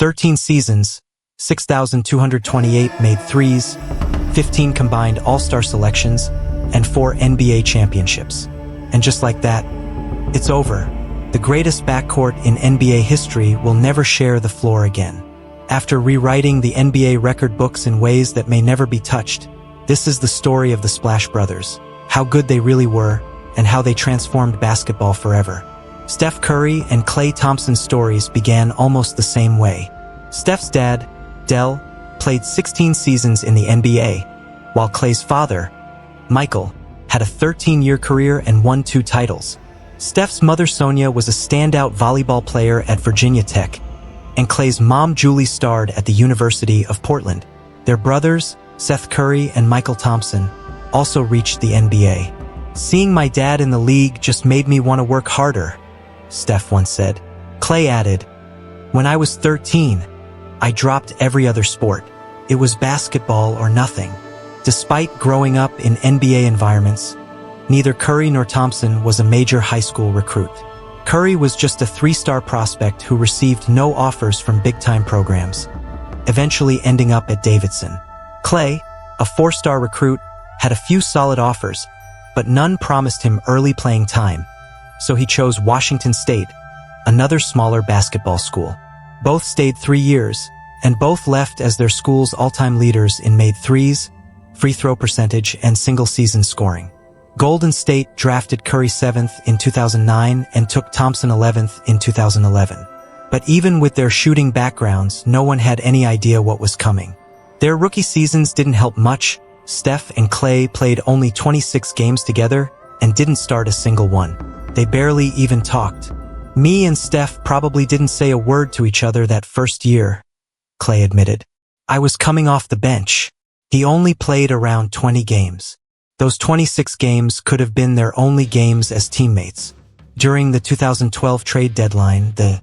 13 seasons, 6,228 made threes, 15 combined All-Star selections, and 4 NBA championships. And just like that, it's over. The greatest backcourt in NBA history will never share the floor again. After rewriting the NBA record books in ways that may never be touched, this is the story of the Splash Brothers, how good they really were, and how they transformed basketball forever. Steph Curry and Klay Thompson's stories began almost the same way. Steph's dad, Dell, played 16 seasons in the NBA, while Klay's father, Michael, had a 13-year career and won 2 titles. Steph's mother, Sonia, was a standout volleyball player at Virginia Tech, and Klay's mom, Julie, starred at the University of Portland. Their brothers, Seth Curry and Michael Thompson, also reached the NBA. "Seeing my dad in the league just made me want to work harder," Steph once said. Klay added, "When I was 13, I dropped every other sport. It was basketball or nothing." Despite growing up in NBA environments, neither Curry nor Thompson was a major high school recruit. Curry was just a 3-star prospect who received no offers from big-time programs, eventually ending up at Davidson. Klay, a 4-star recruit, had a few solid offers, but none promised him early playing time, so he chose Washington State, another smaller basketball school. Both stayed 3 years, and both left as their school's all-time leaders in made threes, free throw percentage, and single-season scoring. Golden State drafted Curry 7th in 2009 and took Thompson 11th in 2011. But even with their shooting backgrounds, no one had any idea what was coming. Their rookie seasons didn't help much. Steph and Klay played only 26 games together and didn't start a single one. They barely even talked. "Me and Steph probably didn't say a word to each other that first year," Klay admitted. "I was coming off the bench. He only played around 20 games. Those 26 games could have been their only games as teammates." During the 2012 trade deadline, the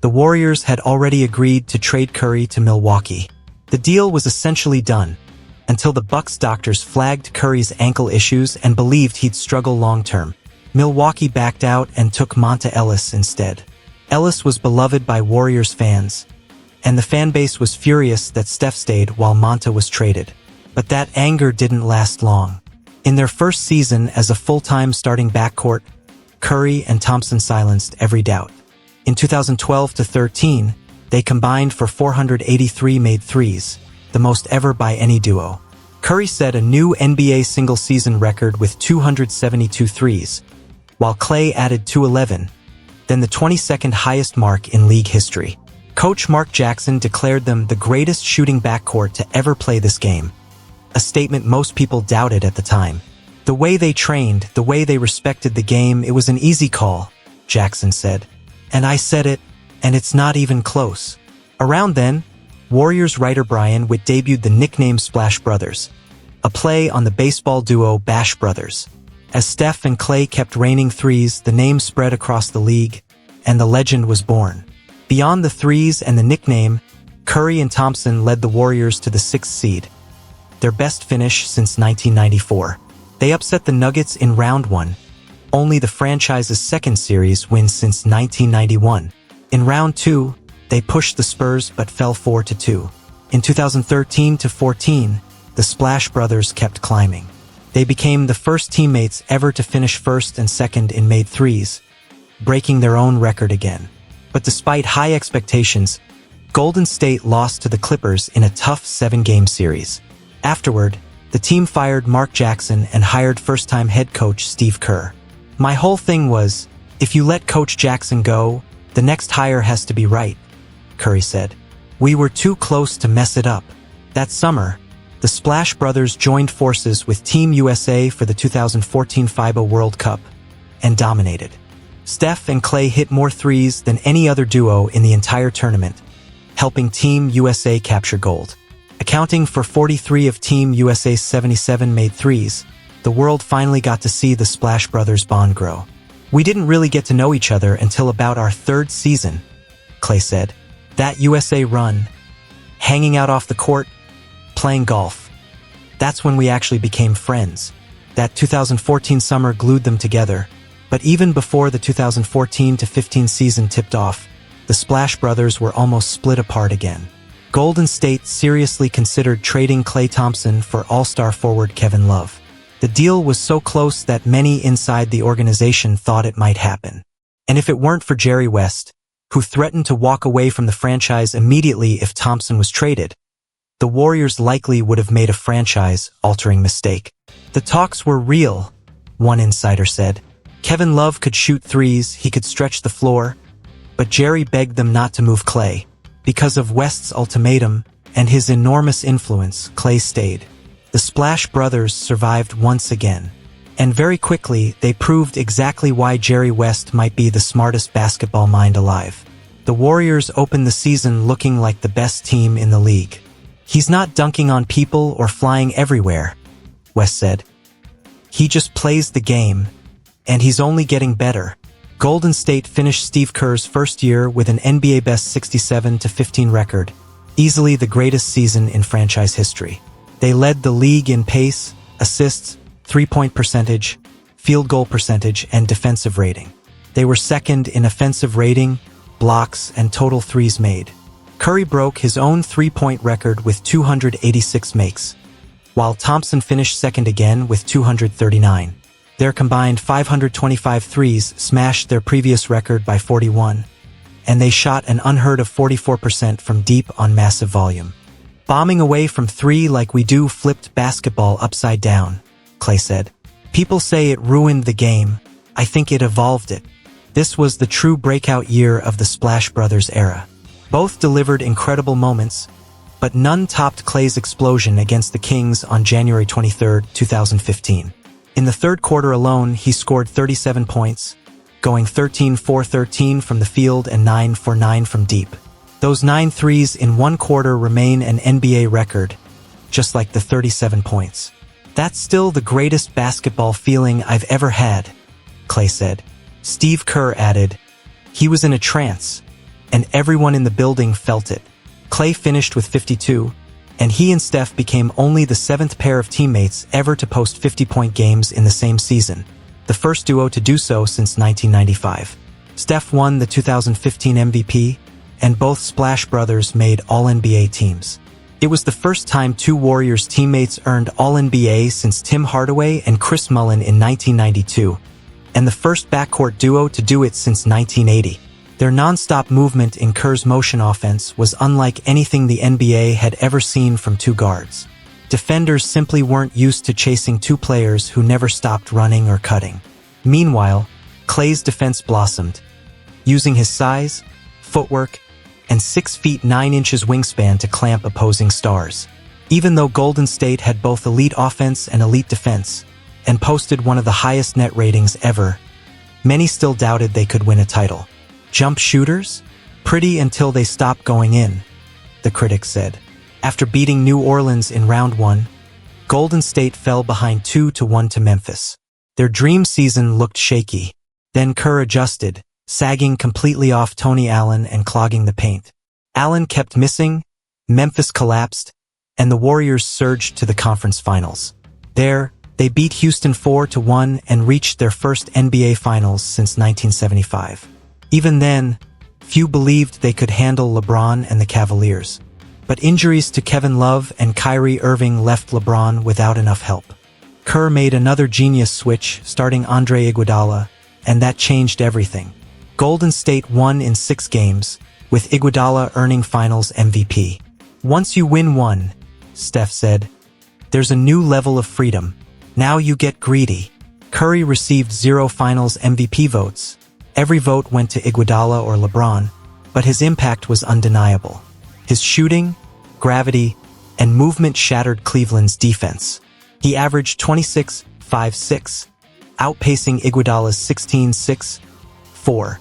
Warriors had already agreed to trade Curry to Milwaukee. The deal was essentially done, until the Bucks doctors flagged Curry's ankle issues and believed he'd struggle long-term. Milwaukee backed out and took Monta Ellis instead. Ellis was beloved by Warriors fans, and the fan base was furious that Steph stayed while Monta was traded. But that anger didn't last long. In their first season as a full-time starting backcourt, Curry and Thompson silenced every doubt. In 2012 to 13, they combined for 483 made threes, the most ever by any duo. Curry set a new NBA single-season record with 272 threes, while Klay added 211, then the 22nd highest mark in league history. Coach Mark Jackson declared them the greatest shooting backcourt to ever play this game, a statement most people doubted at the time. "The way they trained, the way they respected the game, it was an easy call," Jackson said. "And I said it, and it's not even close." Around then, Warriors writer Brian Witt debuted the nickname Splash Brothers, a play on the baseball duo Bash Brothers. As Steph and Klay kept raining threes, the name spread across the league, and the legend was born. Beyond the threes and the nickname, Curry and Thompson led the Warriors to the 6th seed, their best finish since 1994. They upset the Nuggets in round 1, only the franchise's second series win since 1991. In round 2, they pushed the Spurs but fell 4-2. In 2013 to 14, the Splash Brothers kept climbing. They became the first teammates ever to finish first and second in made threes, breaking their own record again. But despite high expectations, Golden State lost to the Clippers in a tough 7-game series. Afterward, the team fired Mark Jackson and hired first-time head coach Steve Kerr. "My whole thing was, if you let Coach Jackson go, the next hire has to be right," Curry said. "We were too close to mess it up." That summer, the Splash Brothers joined forces with Team USA for the 2014 FIBA World Cup and dominated. Steph and Klay hit more threes than any other duo in the entire tournament, helping Team USA capture gold. Accounting for 43 of Team USA's 77 made threes, the world finally got to see the Splash Brothers bond grow. "We didn't really get to know each other until about our 3rd season," Klay said. "That USA run, hanging out off the court, playing golf. That's when we actually became friends. That 2014 summer glued them together. But even before the 2014 to 15 season tipped off, the Splash Brothers were almost split apart again. Golden State seriously considered trading Klay Thompson for All-Star forward Kevin Love. The deal was so close that many inside the organization thought it might happen. And if it weren't for Jerry West, who threatened to walk away from the franchise immediately if Thompson was traded, the Warriors likely would have made a franchise-altering mistake. The talks were real, one insider said. Kevin Love could shoot threes, he could stretch the floor, but Jerry begged them not to move Klay. Because of West's ultimatum and his enormous influence, Klay stayed. The Splash Brothers survived once again. And very quickly, they proved exactly why Jerry West might be the smartest basketball mind alive. The Warriors opened the season looking like the best team in the league. "He's not dunking on people or flying everywhere," West said. "He just plays the game, and he's only getting better." Golden State finished Steve Kerr's first year with an NBA best 67-15 record, easily the greatest season in franchise history. They led the league in pace, assists, three-point percentage, field goal percentage, and defensive rating. They were second in offensive rating, blocks, and total threes made. Curry broke his own three-point record with 286 makes, while Thompson finished second again with 239. Their combined 525 threes smashed their previous record by 41, and they shot an unheard of 44% from deep on massive volume. "Bombing away from three like we do flipped basketball upside down," Klay said. "People say it ruined the game. I think it evolved it." This was the true breakout year of the Splash Brothers era. Both delivered incredible moments, but none topped Klay's explosion against the Kings on January 23, 2015. In the third quarter alone, he scored 37 points, going 13-for-13 from the field and 9-for-9 from deep. Those 9 threes in one quarter remain an NBA record, just like the 37 points. "That's still the greatest basketball feeling I've ever had," Klay said. Steve Kerr added, "He was in a trance, and everyone in the building felt it." Klay finished with 52, and he and Steph became only the 7th pair of teammates ever to post 50-point games in the same season, the first duo to do so since 1995. Steph won the 2015 MVP, and both Splash Brothers made All-NBA teams. It was the first time two Warriors teammates earned All-NBA since Tim Hardaway and Chris Mullin in 1992, and the first backcourt duo to do it since 1980. Their non-stop movement in Kerr's motion offense was unlike anything the NBA had ever seen from two guards. Defenders simply weren't used to chasing two players who never stopped running or cutting. Meanwhile, Klay's defense blossomed, using his size, footwork, and 6 feet 9 inches wingspan to clamp opposing stars. Even though Golden State had both elite offense and elite defense, and posted one of the highest net ratings ever, many still doubted they could win a title. "Jump shooters? Pretty until they stop going in," the critics said. After beating New Orleans in round 1, Golden State fell behind 2-1 to Memphis. Their dream season looked shaky. Then Kerr adjusted, sagging completely off Tony Allen and clogging the paint. Allen kept missing, Memphis collapsed, and the Warriors surged to the conference finals. There, they beat Houston 4-1 and reached their first NBA Finals since 1975. Even then, few believed they could handle LeBron and the Cavaliers. But injuries to Kevin Love and Kyrie Irving left LeBron without enough help. Kerr made another genius switch, starting Andre Iguodala, and that changed everything. Golden State won in 6 games, with Iguodala earning Finals MVP. "Once you win one," Steph said, "there's a new level of freedom. Now you get greedy." Curry received 0 Finals MVP votes. Every vote went to Iguodala or LeBron, but his impact was undeniable. His shooting, gravity, and movement shattered Cleveland's defense. He averaged 26-5-6, outpacing Iguodala's 16-6-4.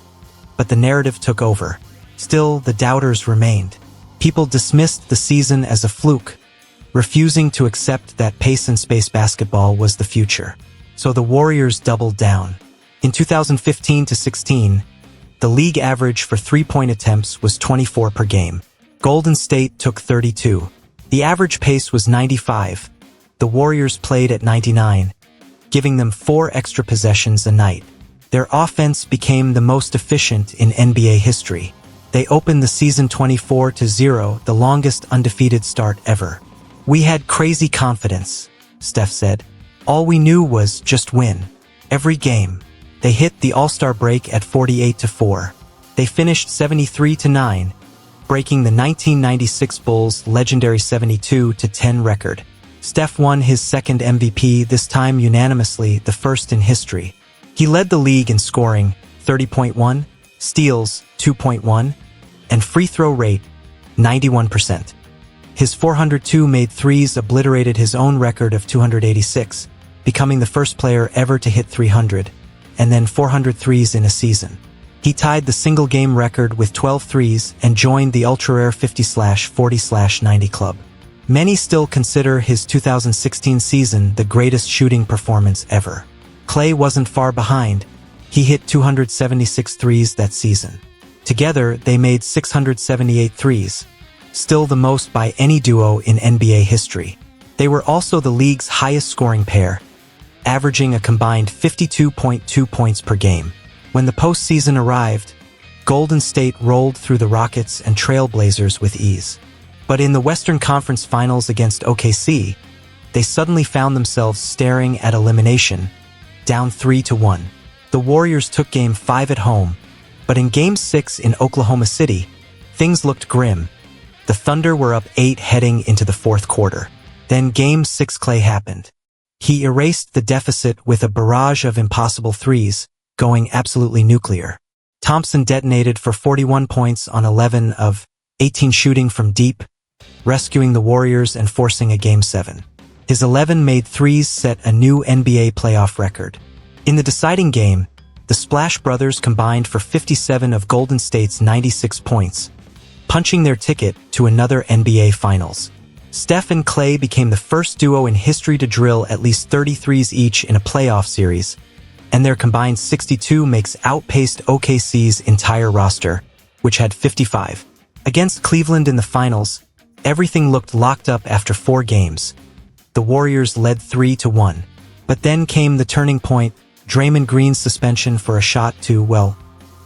But the narrative took over. Still, the doubters remained. People dismissed the season as a fluke, refusing to accept that pace and space basketball was the future. So the Warriors doubled down. In 2015-16, the league average for three-point attempts was 24 per game. Golden State took 32. The average pace was 95. The Warriors played at 99, giving them 4 extra possessions a night. Their offense became the most efficient in NBA history. They opened the season 24-0, the longest undefeated start ever. "We had crazy confidence," Steph said. "All we knew was just win. Every game." They hit the All-Star break at 48-4. They finished 73-9, breaking the 1996 Bulls' legendary 72-10 record. Steph won his second MVP, this time unanimously, the first in history. He led the league in scoring, 30.1, steals, 2.1, and free throw rate, 91%. His 402 made threes obliterated his own record of 286, becoming the first player ever to hit 300, and then 400 threes in a season. He tied the single-game record with 12 threes and joined the ultra-rare 50/40/90 club. Many still consider his 2016 season the greatest shooting performance ever. Klay wasn't far behind. He hit 276 threes that season. Together, they made 678 threes, still the most by any duo in NBA history. They were also the league's highest-scoring pair, averaging a combined 52.2 points per game. When the postseason arrived, Golden State rolled through the Rockets and Trailblazers with ease. But in the Western Conference Finals against OKC, they suddenly found themselves staring at elimination, down 3-1. The Warriors took Game 5 at home, but in Game 6 in Oklahoma City, things looked grim. The Thunder were up 8 heading into the fourth quarter. Then Game 6 Klay happened. He erased the deficit with a barrage of impossible threes, going absolutely nuclear. Thompson detonated for 41 points on 11 of 18 shooting from deep, rescuing the Warriors and forcing a Game 7. His 11 made threes set a new NBA playoff record. In the deciding game, the Splash Brothers combined for 57 of Golden State's 96 points, punching their ticket to another NBA Finals. Steph and Klay became the first duo in history to drill at least 30 threes each in a playoff series, and their combined 62 makes outpaced OKC's entire roster, which had 55. Against Cleveland in the finals, everything looked locked up after 4 games. The Warriors led 3-1. But then came the turning point, Draymond Green's suspension for a shot to, well,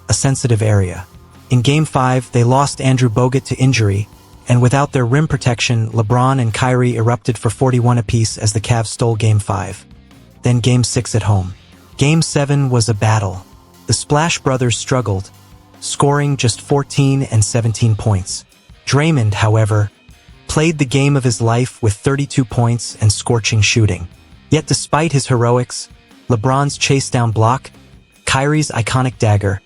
a sensitive area. In Game 5, they lost Andrew Bogut to injury, and without their rim protection, LeBron and Kyrie erupted for 41 apiece as the Cavs stole Game 5. Then Game 6 at home. Game 7 was a battle. The Splash Brothers struggled, scoring just 14 and 17 points. Draymond, however, played the game of his life with 32 points and scorching shooting. Yet despite his heroics, LeBron's chase-down block, Kyrie's iconic dagger,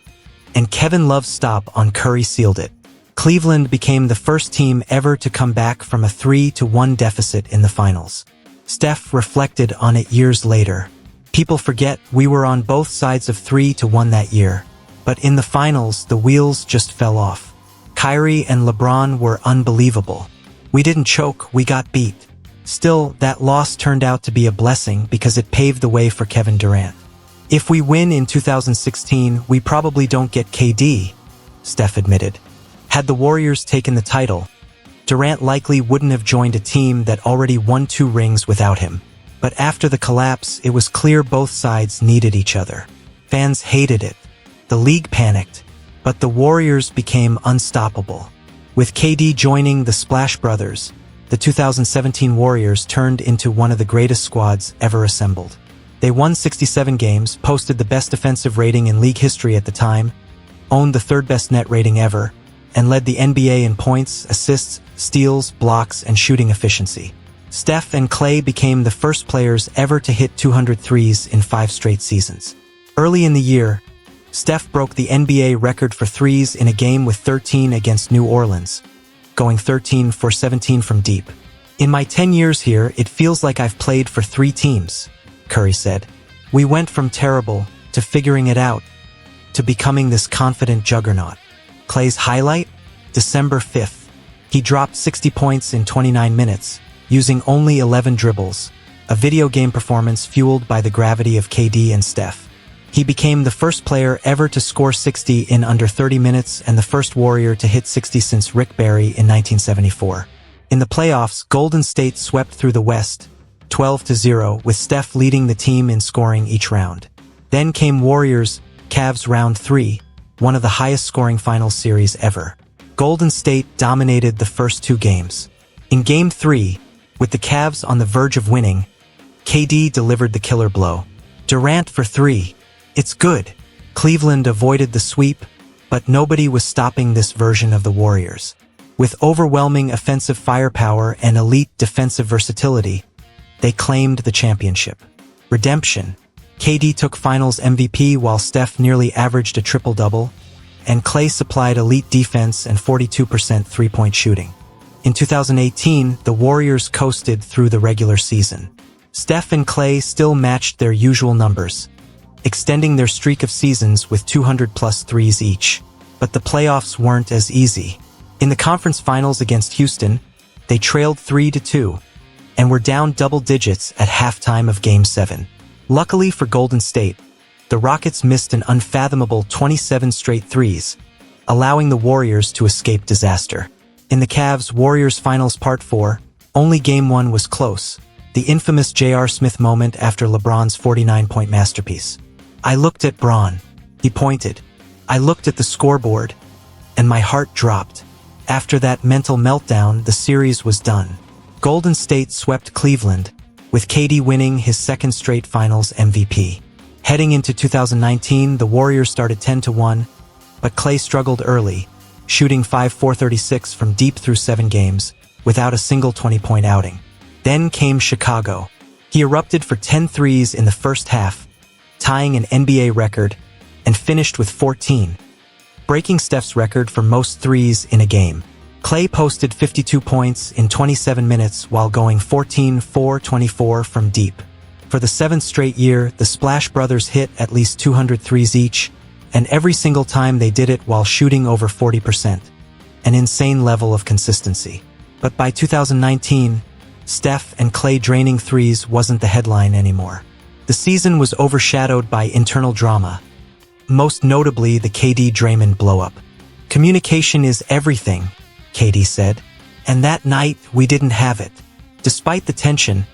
and Kevin Love's stop on Curry sealed it. Cleveland became the first team ever to come back from a 3-1 deficit in the finals. Steph reflected on it years later. People forget we were on both sides of 3-1 that year, but in the finals, the wheels just fell off. Kyrie and LeBron were unbelievable. We didn't choke, we got beat. Still, that loss turned out to be a blessing because it paved the way for Kevin Durant. If we win in 2016, we probably don't get KD, Steph admitted. Had the Warriors taken the title, Durant likely wouldn't have joined a team that already won 2 rings without him. But after the collapse, it was clear both sides needed each other. Fans hated it. The league panicked, but the Warriors became unstoppable. With KD joining the Splash Brothers, the 2017 Warriors turned into one of the greatest squads ever assembled. They won 67 games, posted the best defensive rating in league history at the time, owned the 3rd best net rating ever, and led the NBA in points, assists, steals, blocks, and shooting efficiency. Steph and Klay became the first players ever to hit 200 threes in 5 straight seasons. Early in the year, Steph broke the NBA record for threes in a game with 13 against New Orleans, going 13 for 17 from deep. "In my 10 years here, it feels like I've played for 3 teams, Curry said. "We went from terrible to figuring it out to becoming this confident juggernaut." Klay's highlight? December 5th. He dropped 60 points in 29 minutes, using only 11 dribbles, a video game performance fueled by the gravity of KD and Steph. He became the first player ever to score 60 in under 30 minutes and the first Warrior to hit 60 since Rick Barry in 1974. In the playoffs, Golden State swept through the West, 12-0, with Steph leading the team in scoring each round. Then came Warriors, Cavs round 3, one of the highest-scoring finals series ever. Golden State dominated the first two games. In Game 3, with the Cavs on the verge of winning, KD delivered the killer blow. Durant for three. It's good. Cleveland avoided the sweep, but nobody was stopping this version of the Warriors. With overwhelming offensive firepower and elite defensive versatility, they claimed the championship. Redemption. KD took Finals MVP while Steph nearly averaged a triple-double, and Klay supplied elite defense and 42% three-point shooting. In 2018, the Warriors coasted through the regular season. Steph and Klay still matched their usual numbers, extending their streak of seasons with 200-plus threes each. But the playoffs weren't as easy. In the conference finals against Houston, they trailed 3-2, and were down double digits at halftime of Game 7. Luckily for Golden State, the Rockets missed an unfathomable 27 straight threes, allowing the Warriors to escape disaster. In the Cavs-Warriors Finals Part 4, only Game 1 was close, the infamous J.R. Smith moment after LeBron's 49-point masterpiece. I looked at Bron. He pointed. I looked at the scoreboard, and my heart dropped. After that mental meltdown, the series was done. Golden State swept Cleveland, with KD winning his second straight Finals MVP. Heading into 2019, the Warriors started 10-1, but Klay struggled early, shooting 5-4-36 from deep through 7 games, without a single 20-point outing. Then came Chicago. He erupted for 10 threes in the first half, tying an NBA record, and finished with 14, breaking Steph's record for most threes in a game. Klay posted 52 points in 27 minutes while going 14-4-24 from deep. For the 7th straight year, the Splash Brothers hit at least 200 threes each, and every single time they did it while shooting over 40%. An insane level of consistency. But by 2019, Steph and Klay draining threes wasn't the headline anymore. The season was overshadowed by internal drama, most notably the KD-Draymond blow-up. Communication is everything, KD said, and that night we didn't have it. Despite the tension,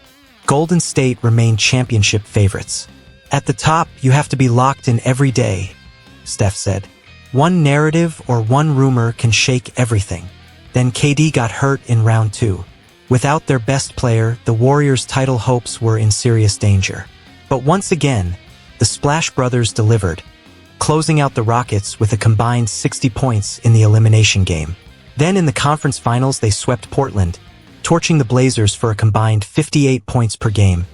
Golden State remained championship favorites. At the top, you have to be locked in every day, Steph said. One narrative or one rumor can shake everything. Then KD got hurt in round 2. Without their best player, the Warriors' title hopes were in serious danger. But once again, the Splash Brothers delivered, closing out the Rockets with a combined 60 points in the elimination game. Then in the conference finals, they swept Portland, torching the Blazers for a combined 58 points per game,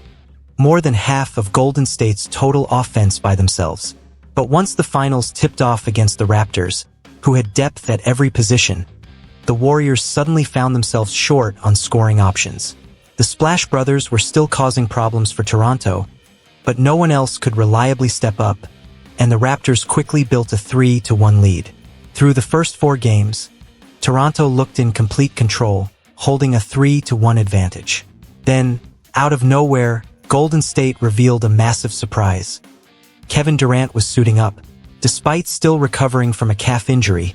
more than half of Golden State's total offense by themselves. But once the finals tipped off against the Raptors, who had depth at every position, the Warriors suddenly found themselves short on scoring options. The Splash Brothers were still causing problems for Toronto, but no one else could reliably step up, and the Raptors quickly built a 3-1 lead. Through the first 4 games, Toronto looked in complete control, holding a 3-1 advantage. Then, out of nowhere, Golden State revealed a massive surprise. Kevin Durant was suiting up. Despite still recovering from a calf injury,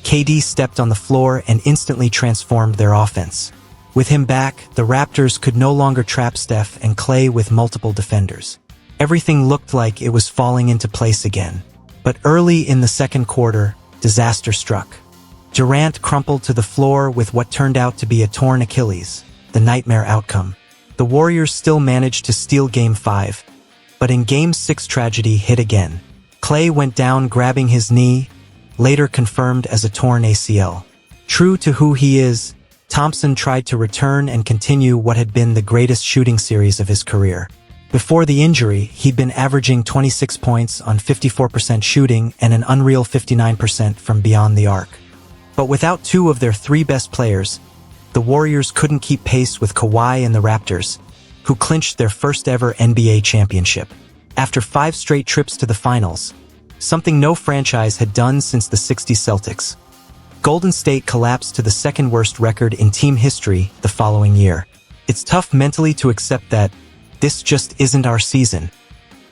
KD stepped on the floor and instantly transformed their offense. With him back, the Raptors could no longer trap Steph and Klay with multiple defenders. Everything looked like it was falling into place again. But early in the second quarter, disaster struck. Durant crumpled to the floor with what turned out to be a torn Achilles, the nightmare outcome. The Warriors still managed to steal Game 5, but in Game 6 tragedy hit again. Klay went down grabbing his knee, later confirmed as a torn ACL. True to who he is, Thompson tried to return and continue what had been the greatest shooting series of his career. Before the injury, he'd been averaging 26 points on 54% shooting and an unreal 59% from beyond the arc. But without 2 of their 3 best players, the Warriors couldn't keep pace with Kawhi and the Raptors, who clinched their first ever NBA championship. After 5 straight trips to the finals, something no franchise had done since the '60s Celtics, Golden State collapsed to the second worst record in team history the following year. It's tough mentally to accept that this just isn't our season,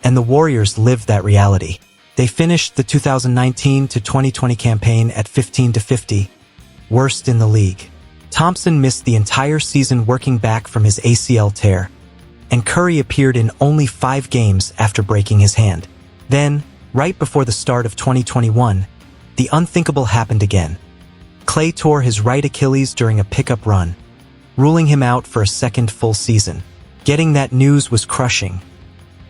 and the Warriors lived that reality. They finished the 2019-2020 campaign at 15-50, worst in the league. Thompson missed the entire season working back from his ACL tear, and Curry appeared in only 5 games after breaking his hand. Then, right before the start of 2021, The unthinkable happened again. Klay tore his right Achilles during a pickup run, ruling him out for a second full season. Getting that news was crushing.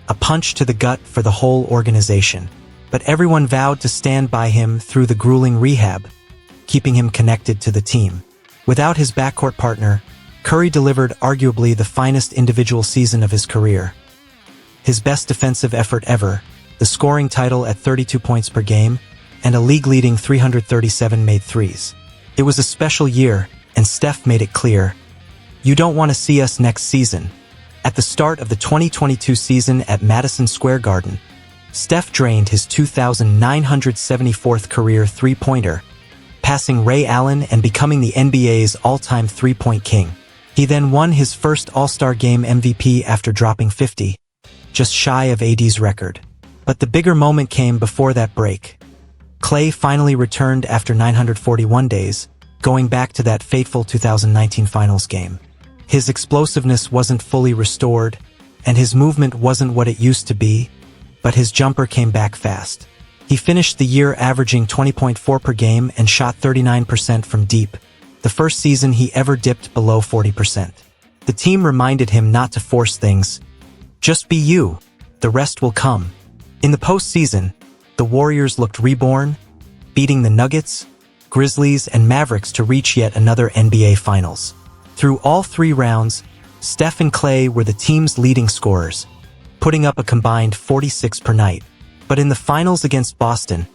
A punch to the gut for the whole organization. But everyone vowed to stand by him through the grueling rehab, keeping him connected to the team. Without his backcourt partner, Curry delivered arguably the finest individual season of his career. His best defensive effort ever, the scoring title at 32 points per game, and a league-leading 337 made threes. It was a special year, and Steph made it clear, "You don't want to see us next season." At the start of the 2022 season at Madison Square Garden, Steph drained his 2,974th career three-pointer, passing Ray Allen and becoming the NBA's all-time three-point king. He then won his first All-Star Game MVP after dropping 50, just shy of AD's record. But the bigger moment came before that break. Klay finally returned after 941 days, going back to that fateful 2019 Finals game. His explosiveness wasn't fully restored, and his movement wasn't what it used to be, but his jumper came back fast. He finished the year averaging 20.4 per game and shot 39% from deep, the first season he ever dipped below 40%. The team reminded him not to force things. Just be you. The rest will come. In the postseason, the Warriors looked reborn, beating the Nuggets, Grizzlies, and Mavericks to reach yet another NBA Finals. Through all three rounds, Steph and Klay were the team's leading scorers, putting up a combined 46 per night. But in the finals against Boston,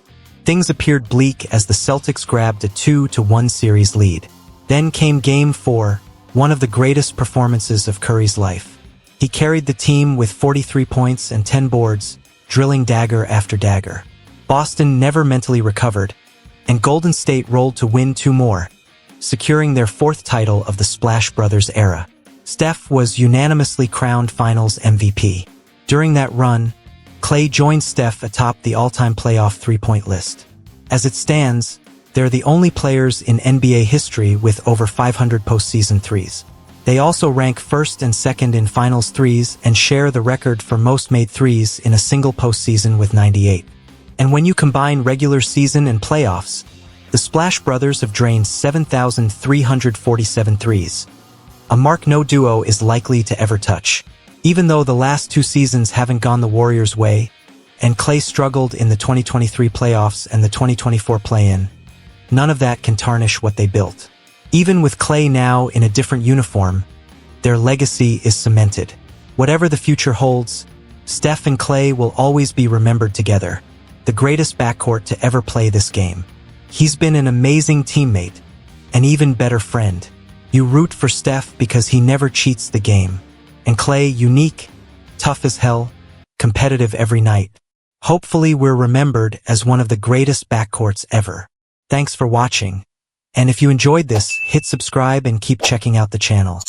things appeared bleak as the Celtics grabbed a 2-1 series lead. Then came Game 4, one of the greatest performances of Curry's life. He carried the team with 43 points and 10 boards, drilling dagger after dagger. Boston never mentally recovered, and Golden State rolled to win two more, securing their fourth title of the Splash Brothers era. Steph was unanimously crowned Finals MVP. During that run, Klay joined Steph atop the all-time playoff three-point list. As it stands, they're the only players in NBA history with over 500 postseason threes. They also rank first and second in Finals threes and share the record for most made threes in a single postseason with 98. And when you combine regular season and playoffs, the Splash Brothers have drained 7,347 threes, a mark no duo is likely to ever touch. Even though the last two seasons haven't gone the Warriors' way, and Klay struggled in the 2023 playoffs and the 2024 play-in, none of that can tarnish what they built. Even with Klay now in a different uniform, their legacy is cemented. Whatever the future holds, Steph and Klay will always be remembered together, the greatest backcourt to ever play this game. He's been an amazing teammate, an even better friend. You root for Steph because he never cheats the game. And Klay, unique, tough as hell, competitive every night. Hopefully we're remembered as one of the greatest backcourts ever. Thanks for watching. And if you enjoyed this, hit subscribe and keep checking out the channel.